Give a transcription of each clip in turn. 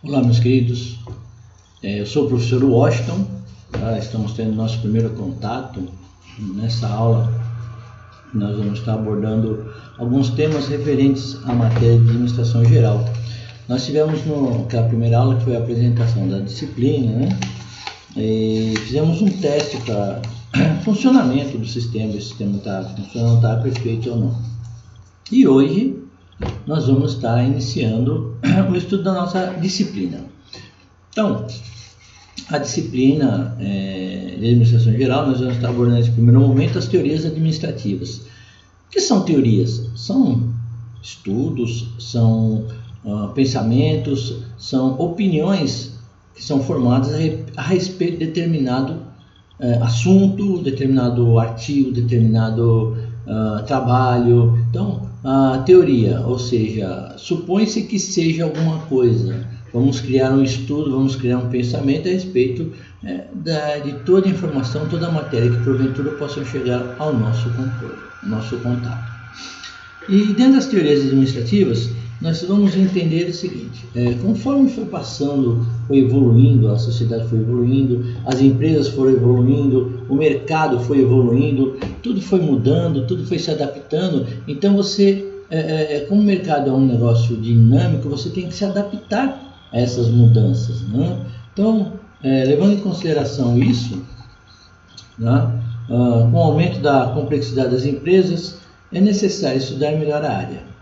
Olá, meus queridos, eu sou o professor Washington, tá? Estamos tendo nosso primeiro contato. Nessa aula nós vamos estar abordando alguns temas referentes à matéria de administração geral. Nós tivemos naquela primeira aula, que foi a apresentação da disciplina, né? E fizemos um teste para funcionamento do sistema, se o sistema está funcionando, está perfeito ou não. E hoje nós vamos estar iniciando o estudo da nossa disciplina. Então, a disciplina de administração geral, nós vamos estar abordando nesse primeiro momento as teorias administrativas. O que são teorias? São estudos, são pensamentos, são opiniões que são formadas a respeito de determinado assunto, determinado artigo, determinado trabalho. Então, a teoria, ou seja, supõe-se que seja alguma coisa. Vamos criar um estudo, vamos criar um pensamento a respeito de toda a informação, toda a matéria que porventura possa chegar ao nosso controle, nosso contato. E dentro das teorias administrativas, nós vamos entender o seguinte: conforme foi passando, foi evoluindo, a sociedade foi evoluindo, as empresas foram evoluindo, o mercado foi evoluindo, tudo foi mudando, tudo foi se adaptando. Então você, como o mercado é um negócio dinâmico, você tem que se adaptar a essas mudanças, né? Então, levando em consideração isso, né, com o aumento da complexidade das empresas, é necessário estudar melhor a área.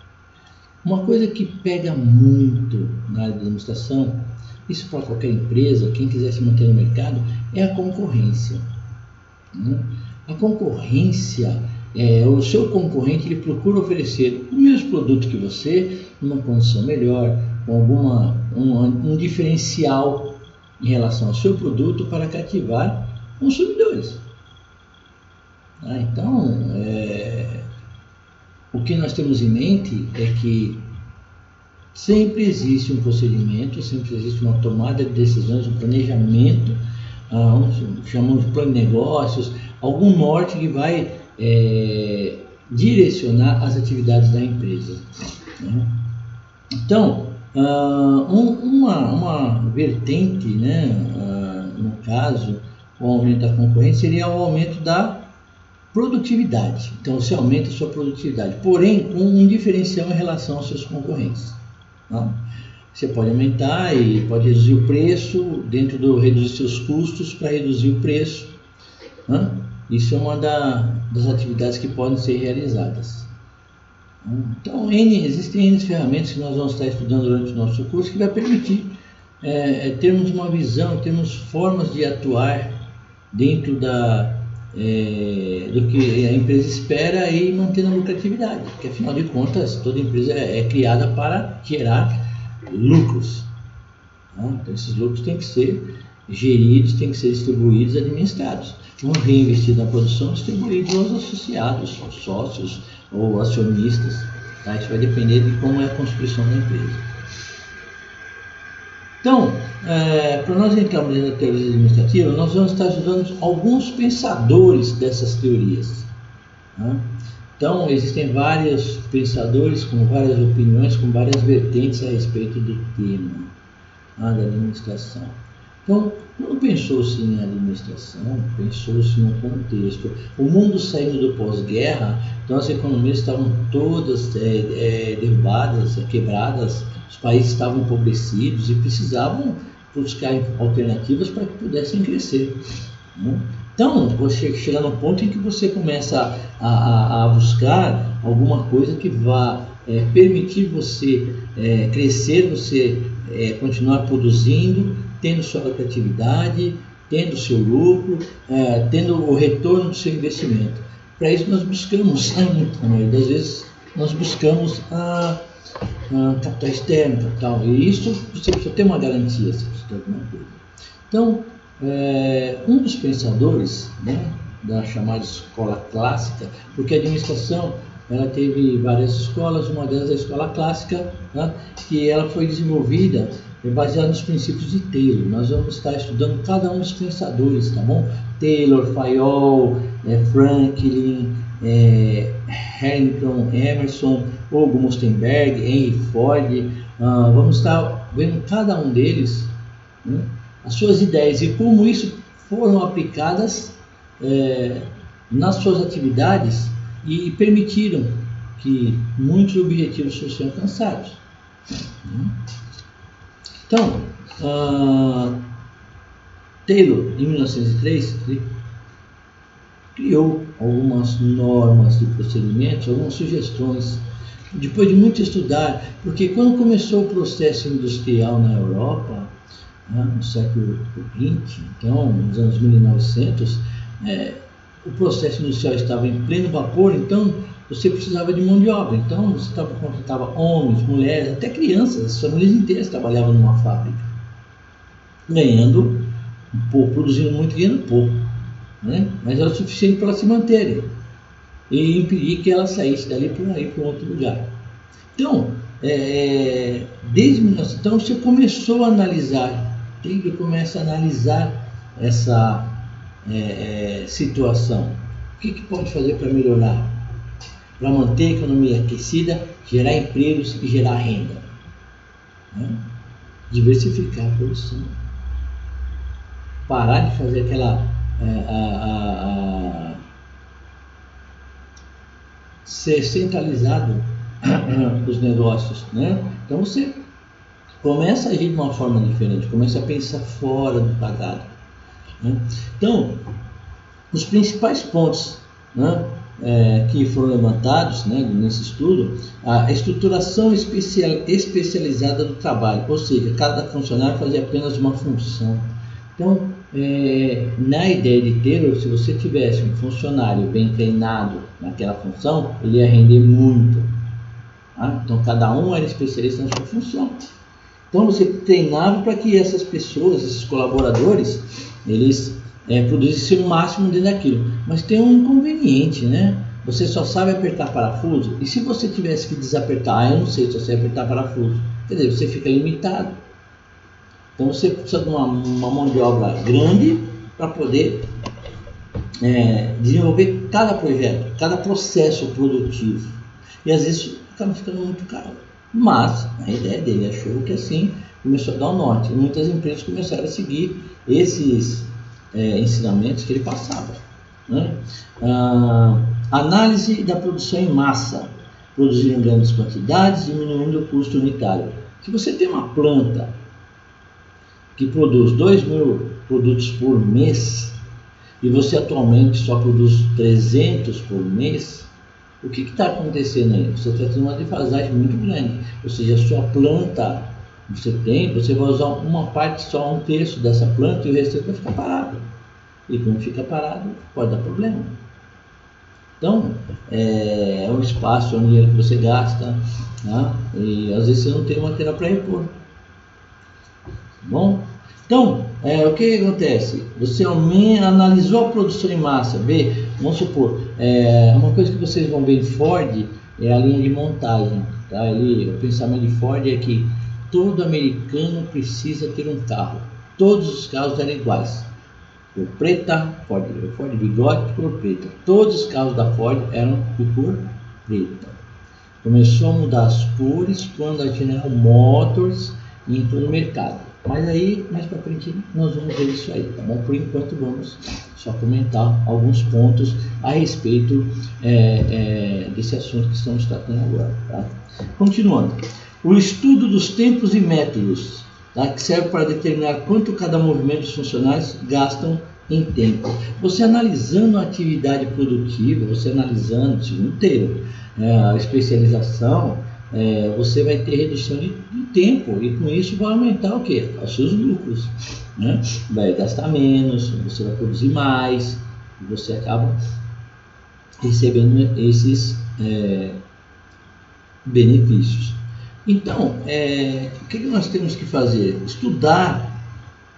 Uma coisa que pega muito na área de administração, isso para qualquer empresa, quem quiser se manter no mercado, é a concorrência, né? A concorrência, o seu concorrente, ele procura oferecer o mesmo produto que você, numa condição melhor, com um diferencial em relação ao seu produto para cativar consumidores. Então, o que nós temos em mente é que sempre existe um procedimento, sempre existe uma tomada de decisões, um planejamento, chamamos de plano de negócios, algum norte que vai direcionar as atividades da empresa, né? Então, uma vertente, né, no caso, o aumento da concorrência seria o aumento da produtividade. Então você aumenta a sua produtividade, porém com um diferencial em relação aos seus concorrentes, tá? Você pode aumentar e pode reduzir o preço, dentro do reduzir seus custos para reduzir o preço, tá? Isso é uma das atividades que podem ser realizadas. Então existem N ferramentas que nós vamos estar estudando durante o nosso curso, que vai permitir termos uma visão, termos formas de atuar dentro do que a empresa espera e mantendo a lucratividade, porque afinal de contas toda empresa é criada para gerar lucros, né? Então esses lucros têm que ser geridos, têm que ser distribuídos, administrados, reinvestidos na produção, distribuídos aos associados, aos sócios ou acionistas, tá? Isso vai depender de como é a constituição da empresa. Então, para nós entrarmos na teoria administrativa, nós vamos estar estudando alguns pensadores dessas teorias, né? Então, existem vários pensadores com várias opiniões, com várias vertentes a respeito do tema, da administração. Então, não pensou-se em administração, pensou-se no contexto. O mundo saindo do pós-guerra, então as economias estavam todas derrubadas, quebradas, os países estavam empobrecidos e precisavam buscar alternativas para que pudessem crescer, né? Então, você chega no ponto em que você começa a buscar alguma coisa que vá permitir você crescer, você continuar produzindo, tendo sua lucratividade, tendo seu lucro, tendo o retorno do seu investimento. Para isso nós buscamos, na maioria das vezes, nós buscamos capital externo, capital, e isso você precisa ter uma garantia, você precisa ter alguma coisa. Então, um dos pensadores, né, da chamada escola clássica, porque a administração ela teve várias escolas, uma delas é a escola clássica, né, que ela foi desenvolvida baseada nos princípios de Taylor. Nós vamos estar estudando cada um dos pensadores, tá bom? Taylor, Fayol, Franklin, Hamilton Emerson, Hugo Mustenberg, Henry Ford. Vamos estar vendo cada um deles, né, as suas ideias e como isso foram aplicadas nas suas atividades e permitiram que muitos objetivos fossem alcançados. Então, Taylor, em 1903, ele criou algumas normas de procedimentos, algumas sugestões, depois de muito estudar, porque quando começou o processo industrial na Europa, no século XX, então, nos anos 1900, o processo industrial estava em pleno vapor, então você precisava de mão de obra, então você contratava homens, mulheres, até crianças, as famílias inteiras trabalhavam numa fábrica, ganhando pouco, produzindo muito, ganhando pouco, né? Mas era o suficiente para elas se manterem e impedir que ela saísse dali para ir para outro lugar. Então, desde 1900, então você começou a analisar, começa a analisar essa situação. O que pode fazer para melhorar? Para manter a economia aquecida, gerar empregos e gerar renda, né? Diversificar a produção, parar de fazer aquela ser centralizado os negócios, né? Então você começa a agir de uma forma diferente, começa a pensar fora do quadrado, né? Então, os principais pontos, né, que foram levantados, né, nesse estudo, a estruturação especializada do trabalho, ou seja, cada funcionário fazia apenas uma função. Então, na ideia de Taylor, se você tivesse um funcionário bem treinado naquela função, ele ia render muito. Tá? Então, cada um era especialista na sua função. Então, você treinava para que essas pessoas, esses colaboradores, eles produzissem o máximo dentro daquilo. Mas tem um inconveniente, né? Você só sabe apertar parafuso, e se você tivesse que desapertar, eu não sei se você apertar parafuso, quer dizer, você fica limitado. Então você precisa de uma mão de obra grande para poder desenvolver cada projeto, cada processo produtivo. E às vezes acaba ficando muito caro. Mas a ideia dele achou que assim começou a dar um norte. E muitas empresas começaram a seguir esses ensinamentos que ele passava, né? Análise da produção em massa. Produzir em grandes quantidades, diminuindo o custo unitário. Se você tem uma planta que produz 2.000 produtos por mês e você atualmente só produz 300 por mês, o que está acontecendo aí? Você está tendo uma defasagem muito grande, ou seja, a sua planta, você vai usar uma parte só, um terço dessa planta e o restante vai ficar parado, e quando fica parado pode dar problema. Então, é um espaço, é um dinheiro que você gasta, né? E às vezes você não tem material para repor. Bom, então, o que acontece? Você analisou a produção em massa, vamos supor, uma coisa que vocês vão ver em Ford é a linha de montagem, tá? Ali, o pensamento de Ford é que todo americano precisa ter um carro, todos os carros eram iguais, cor preta, Ford bigode, cor preta, todos os carros da Ford eram de cor preta. Começou a mudar as cores quando a General Motors entrou no mercado. Mas aí, mais para frente, nós vamos ver isso aí, tá bom? Por enquanto, vamos só comentar alguns pontos a respeito desse assunto que estamos tratando agora, tá? Continuando. O estudo dos tempos e métodos, tá? Que serve para determinar quanto cada movimento dos funcionários gastam em tempo. Você analisando a atividade produtiva, você analisando, segundo Taylor, a especialização, você vai ter redução de tempo e com isso vai aumentar o quê? Os seus lucros, né? Vai gastar menos, você vai produzir mais e você acaba recebendo esses benefícios. Então, o que nós temos que fazer? Estudar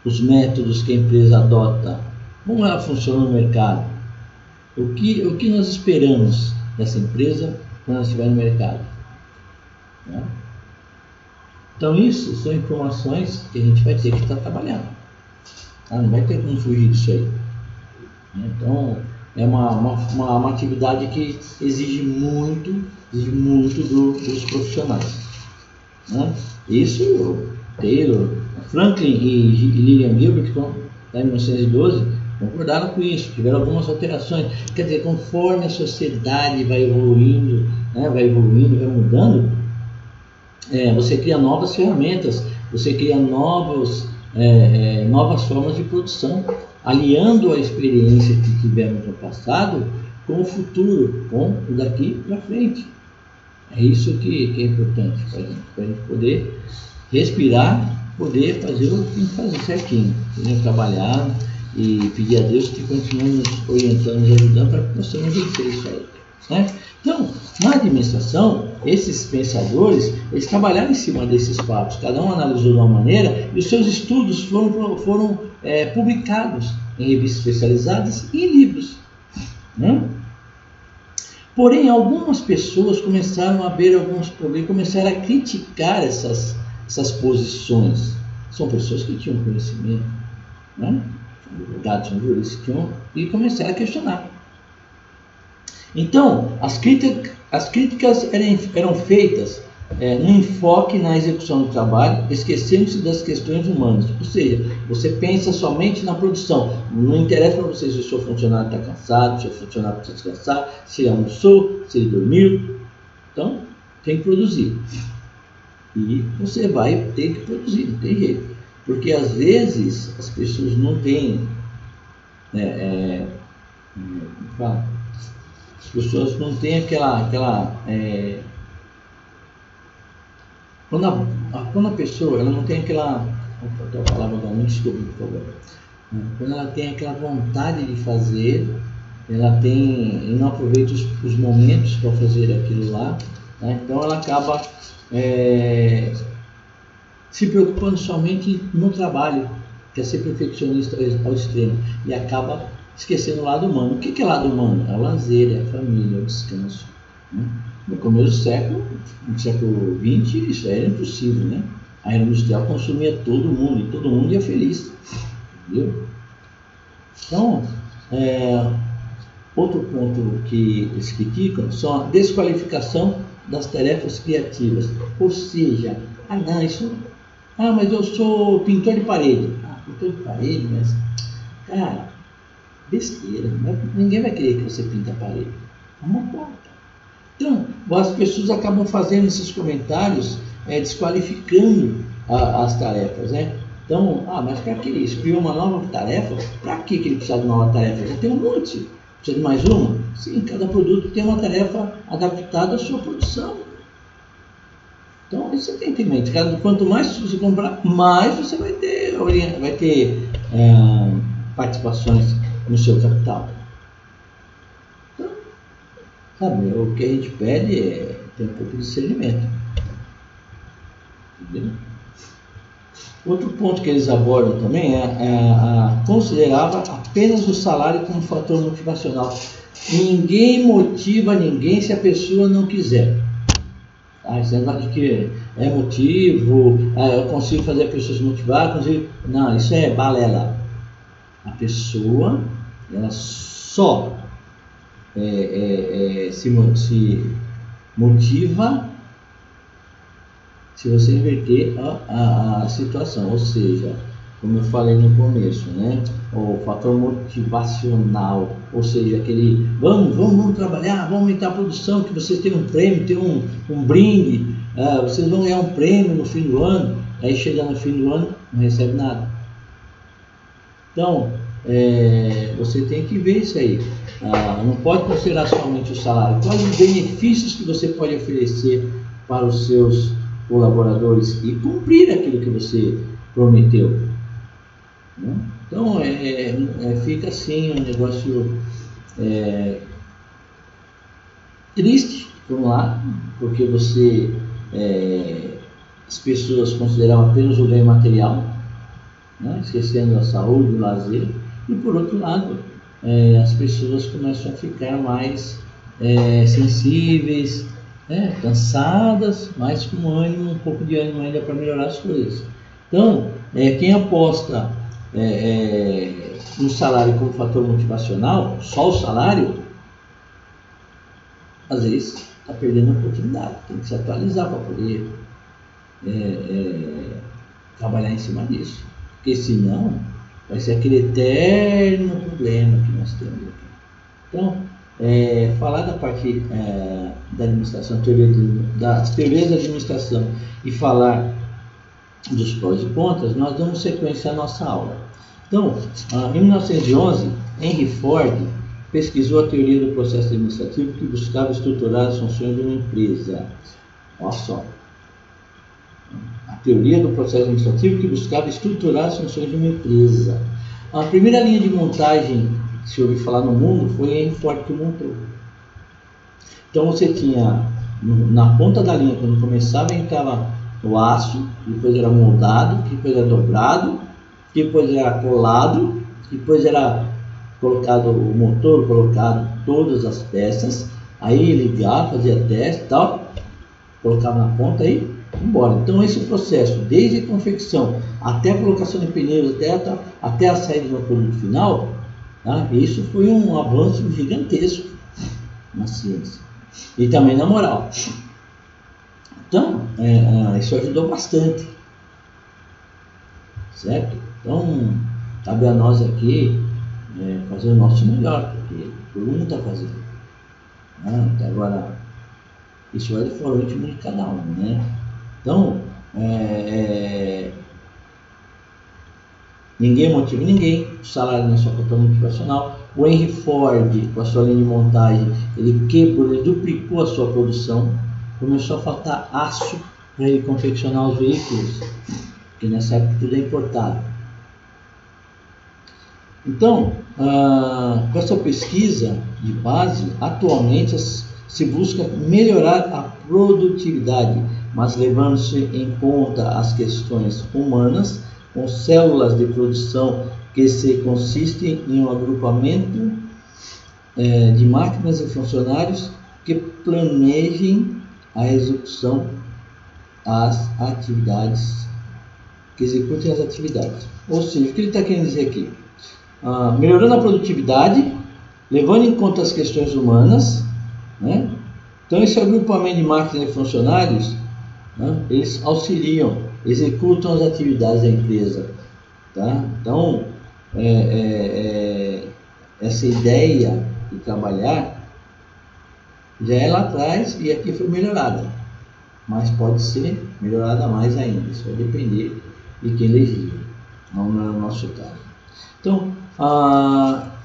os métodos que a empresa adota, como ela funciona no mercado, o que nós esperamos dessa empresa quando ela estiver no mercado, né? Então isso são informações que a gente vai ter que estar trabalhando, tá? Não vai ter como fugir disso aí, né? Então é uma atividade que exige muito dos profissionais, né? Isso, Taylor, Franklin e Lillian Gilbert, em 1912, concordaram com isso, tiveram algumas alterações. Quer dizer, conforme a sociedade vai evoluindo, né, vai mudando, você cria novas ferramentas, você cria novas formas de produção, aliando a experiência que tivemos no passado com o futuro, com o daqui para frente. É isso que é importante para a gente poder respirar, poder fazer o que tem que fazer certinho, trabalhar e pedir a Deus que continue nos orientando, nos ajudando para que possamos vencer isso aí, né? Então, na administração, esses pensadores, eles trabalharam em cima desses fatos, cada um analisou de uma maneira e os seus estudos foram publicados em revistas especializadas e em livros, né? Porém, algumas pessoas começaram a ver alguns problemas, começaram a criticar essas posições. São pessoas que tinham conhecimento, né? São advogados, são juristas, e começaram a questionar. Então, as críticas eram feitas no enfoque na execução do trabalho, esquecendo-se das questões humanas. Ou seja, você pensa somente na produção. Não interessa para você se o seu funcionário está cansado, se o seu funcionário precisa descansar, se ele almoçou, se ele dormiu. Então, tem que produzir. E você vai ter que produzir, não tem jeito. Porque às vezes as pessoas não têm... as pessoas não têm quando a pessoa ela não tem aquela... Vou falar novamente, desculpe, por favor. Quando ela tem aquela vontade de fazer, ela não aproveita os momentos para fazer aquilo lá, né? Então ela acaba se preocupando somente no trabalho, quer ser perfeccionista ao extremo, e acaba esquecendo o lado humano. O que é lado humano? É o lazer, é a família, é o descanso, né? No começo do século, no século XX, isso era impossível, né? A era industrial consumia todo mundo, e todo mundo ia feliz, entendeu? Então, outro ponto que eles criticam são a desqualificação das tarefas criativas. Ou seja, mas eu sou pintor de parede. Pintor de parede, mas, cara, besteira. Ninguém vai querer que você pinte a parede. É uma porta. Então, as pessoas acabam fazendo esses comentários, desqualificando as tarefas, né? Então, mas para que isso? Criou uma nova tarefa? Para que ele precisa de nova tarefa? Já tem um monte. Precisa de mais uma? Sim, cada produto tem uma tarefa adaptada à sua produção. Então, isso você tem que ter em mente. Quanto mais você comprar, mais você vai ter participações no seu capital. Então, sabe, o que a gente pede é ter um pouco de discernimento. Entendeu? Outro ponto que eles abordam também considerava apenas o salário como fator motivacional. Ninguém motiva ninguém se a pessoa não quiser. Esse negócio de que é motivo, eu consigo fazer a pessoa se motivar, não, isso é balela. A pessoa, ela só se motiva se você inverter a situação, ou seja, como eu falei no começo, né? O fator motivacional, ou seja, aquele vamos trabalhar, vamos aumentar a produção, que vocês têm um prêmio, tem um brinde, vocês vão ganhar um prêmio no fim do ano, aí chega no fim do ano, não recebe nada. Então, você tem que ver isso aí. Não pode considerar somente o salário, quais os benefícios que você pode oferecer para os seus colaboradores e cumprir aquilo que você prometeu, né? Então fica assim um negócio triste por um lado, porque as pessoas consideravam apenas o ganho material, né? Esquecendo a saúde, o lazer, e por outro lado as pessoas começam a ficar mais sensíveis, cansadas, mas com ânimo, um pouco de ânimo ainda para melhorar as coisas. Então, quem aposta um salário como fator motivacional, só o salário, às vezes está perdendo a oportunidade. Tem que se atualizar para poder trabalhar em cima disso. Porque senão vai ser aquele eterno problema que nós temos aqui. Então, falar da parte da administração, das teorias da administração e falar dos prós e contras, nós damos sequência à nossa aula. Então, em 1911, Henry Ford pesquisou a teoria do processo administrativo que buscava estruturar as funções de uma empresa. Olha só. A teoria do processo administrativo que buscava estruturar as funções de uma empresa. A primeira linha de montagem que se ouviu falar no mundo foi Henry Ford que montou. Então você tinha na ponta da linha, quando começava, entrava o aço, depois era moldado, depois era dobrado, depois era colado, depois era colocado o motor, colocado todas as peças, aí ligava, fazia teste e tal, colocava na ponta e embora. Então esse processo, desde a confecção até a colocação de pneus, até a saída do produto final, tá? Isso foi um avanço gigantesco na ciência e também na moral. Então isso ajudou bastante, certo? Então cabe a nós aqui fazer o nosso melhor, porque todo mundo está fazendo, né? Até agora isso vai for o ritmo de cada um, né? Então, ninguém motiva ninguém, o salário não é só fator motivacional. O Henry Ford, com a sua linha de montagem, ele quebrou, ele duplicou a sua produção, começou a faltar aço para ele confeccionar os veículos, porque nessa época tudo é importado. Então, com essa pesquisa de base, atualmente se busca melhorar a produtividade, mas levando-se em conta as questões humanas, com células de produção que se consistem em um agrupamento de máquinas e funcionários que planejem a execução as atividades, que executem as atividades. Ou seja, o que ele está querendo dizer aqui? Melhorando a produtividade, levando em conta as questões humanas, né? Então esse agrupamento de máquinas e funcionários, né, eles auxiliam, executam as atividades da empresa, tá? Então essa ideia de trabalhar já é lá atrás e aqui foi melhorada, mas pode ser melhorada mais ainda. Isso vai depender de quem legisla, não é o nosso caso. Então,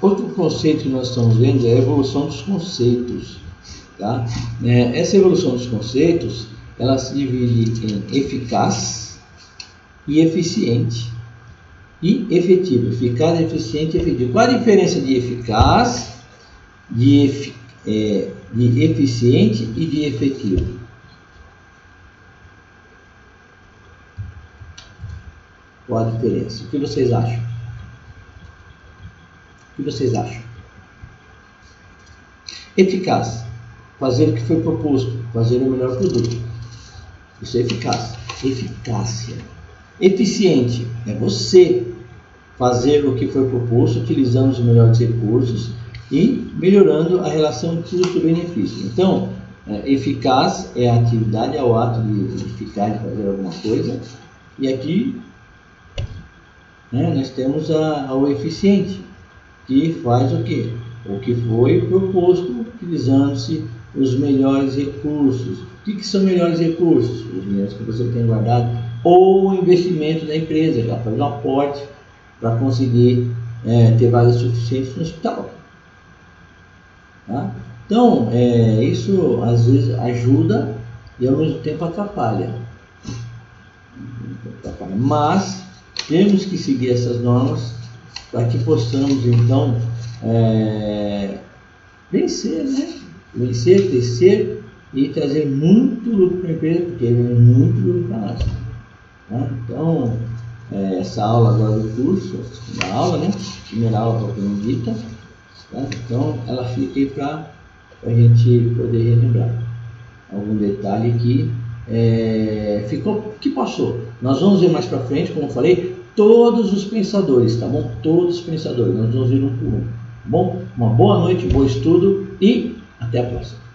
outro conceito que nós estamos vendo é a evolução dos conceitos, tá? Essa evolução dos conceitos, ela se divide em eficaz e eficiente e efetivo. Eficaz, eficiente e efetivo. Qual a diferença de eficaz, de eficiente e de efetivo? Qual a diferença? O que vocês acham? O que vocês acham? Eficaz, fazer o que foi proposto, fazer o melhor produto. Isso é eficaz. Eficácia. Eficiente é você fazer o que foi proposto, utilizando os melhores recursos e melhorando a relação custo-benefício. Então, eficaz é a atividade, é o ato de ficar, de fazer alguma coisa. E aqui nós temos o eficiente, que faz o quê? O que foi proposto, utilizando-se os melhores recursos. O que são melhores recursos? Os dinheiros que você tem guardado ou o investimento da empresa, ela faz um aporte para conseguir ter vagas suficientes no hospital. Tá? Então, isso às vezes ajuda e ao mesmo tempo atrapalha. Mas temos que seguir essas normas para que possamos então vencer, né? Vencer, crescer e trazer muito lucro para a empresa, porque é muito lucro para nós. Tá? Então, essa aula agora do curso, a segunda aula, né? Primeira aula propriamente dita, tá? Então ela fica aí para a gente poder relembrar algum detalhe que ficou, que passou. Nós vamos ver mais para frente, como eu falei, todos os pensadores, tá bom? Todos os pensadores, nós vamos ver um por um, tá bom? Uma boa noite, bom estudo e até a próxima.